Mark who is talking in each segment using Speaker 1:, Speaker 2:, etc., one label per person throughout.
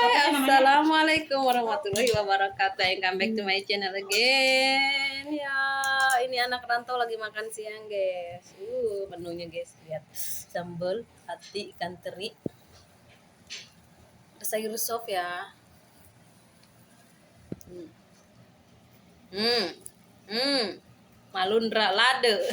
Speaker 1: Hai, assalamualaikum warahmatullahi wabarakatuh. Yang come back to my channel again. Ya, ini anak rantau lagi makan siang, guys. Menunya, guys. Lihat, sambal, hati, ikan teri, ada sayur sop ya. Hmm, hmm, hmm. Malundra lade.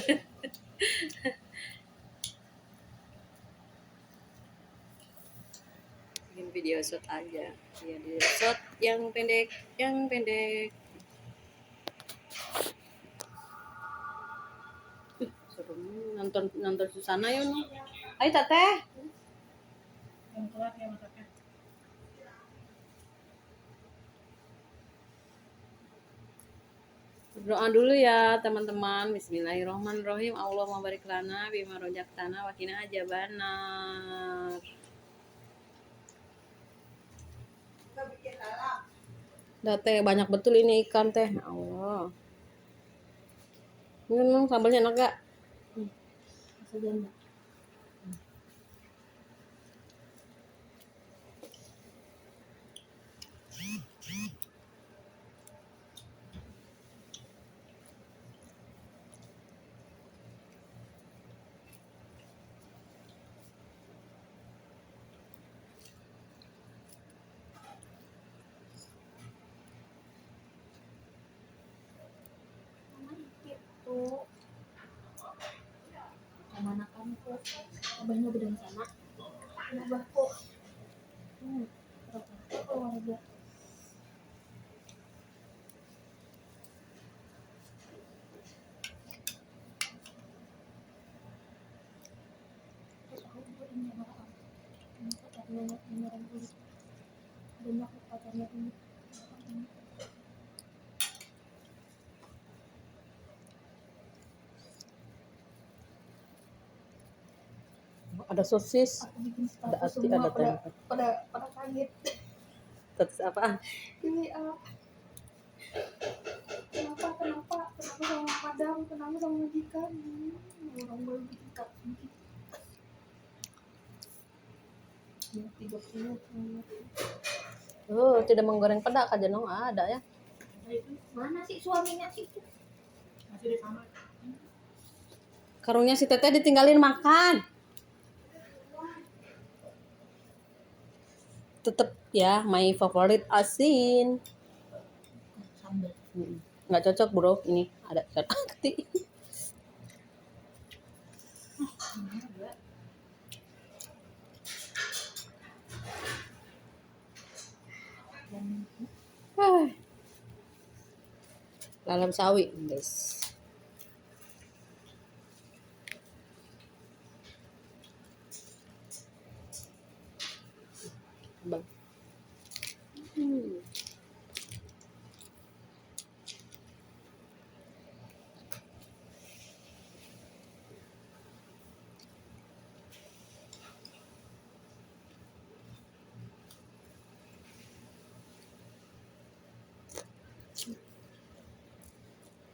Speaker 1: Bikin video shot aja. Ya, video shot yang pendek, yang pendek. Seru nonton nonton Susana yuk. Ayo teteh.
Speaker 2: Yang telat ya masaknya.
Speaker 1: Berdoa dulu ya teman-teman. Bismillahirrahmanirrahim. Allahumma barik lana bima rojaktana wa qina adzabannar. Dah teh banyak betul ini ikan teh. Ya Allah. Ini memang sambalnya enak gak?
Speaker 2: Mana kamu kok? Abahnya bedang sama. Kenapa kok? Oh, ada. Banyak katanya ini.
Speaker 1: Ada sosis,
Speaker 2: Aku bikin
Speaker 1: ada
Speaker 2: status
Speaker 1: ati,
Speaker 2: semua
Speaker 1: ada tempe.
Speaker 2: pada kaget.
Speaker 1: Status apaan?
Speaker 2: Ini kenapa sama Padang, kenapa sama majikan? Orang baru bikin kaki. 30
Speaker 1: Oh, tidak menggoreng pedak aja dong, ada ya.
Speaker 2: mana sih suaminya itu? Masih di kamar.
Speaker 1: Karungnya si teteh ditinggalin makan. Tetep ya, my favorite asin.
Speaker 2: Sambal.
Speaker 1: Nggak cocok bro, ini ada hati. Lalam sawi guys. Bang.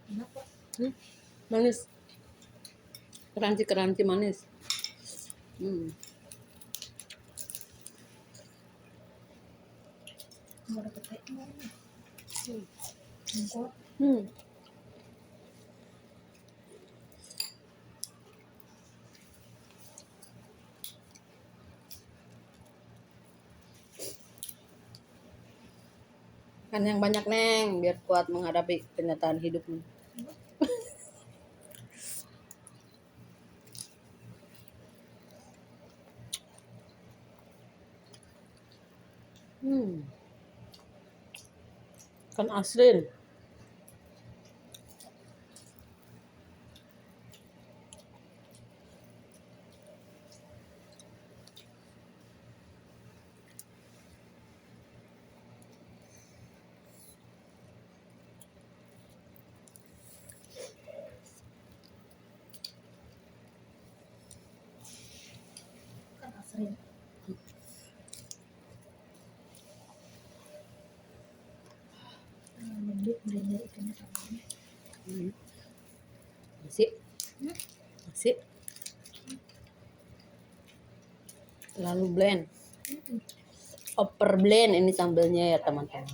Speaker 2: Kenapa?
Speaker 1: Manis. Keranci manis.
Speaker 2: Mau dapet kayak gimana? Engkau
Speaker 1: Kan yang banyak neng, biar kuat menghadapi kenyataan hidup nih. Kan asrin.
Speaker 2: kan asring. Lembut blender ikannya sama.
Speaker 1: Masih. Masih. Lalu blend. Over blend ini sambelnya ya teman-teman.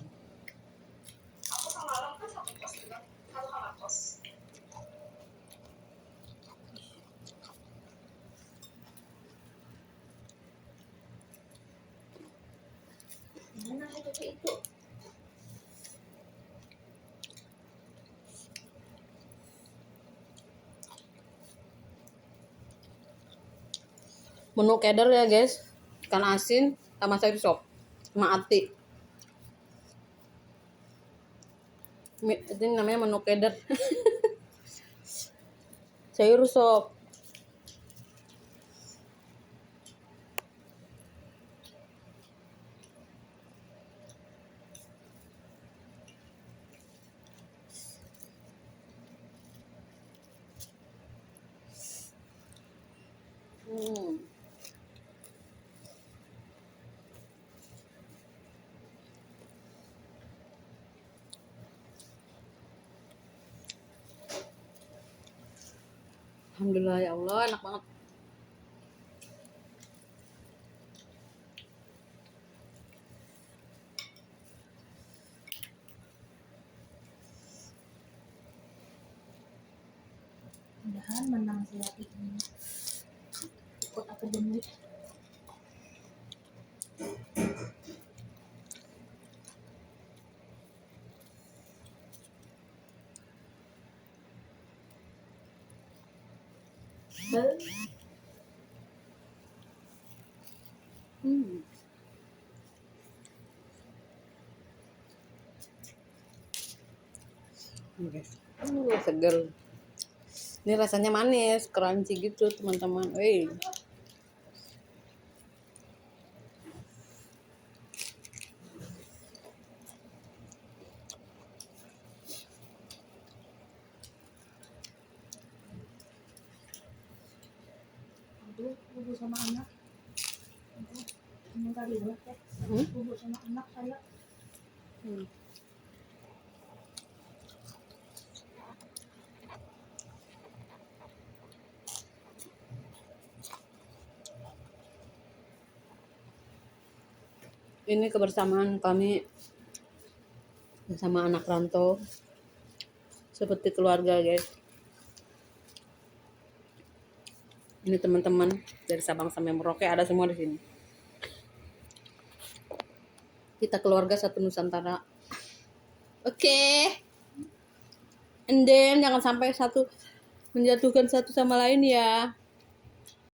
Speaker 2: Mana itu itu?
Speaker 1: Menu keder ya guys, ikan asin sama sayur sop sama ati. Ini namanya menu keder. Sayur sop. Alhamdulillah ya Allah, enak banget.
Speaker 2: Mudahan menang si Lati ini. Ikut akademik.
Speaker 1: Guys. Seger. Ini rasanya manis, crunchy gitu teman-teman.
Speaker 2: Aduh, ibu sama anak. Aduh, ini kali banget ya. Ibu sama anak saya.
Speaker 1: Ini kebersamaan kami bersama anak rantau seperti keluarga guys. Ini teman-teman dari Sabang sampai Merauke ada semua di sini. Kita keluarga satu Nusantara. Oke. And then jangan sampai satu menjatuhkan satu sama lain ya.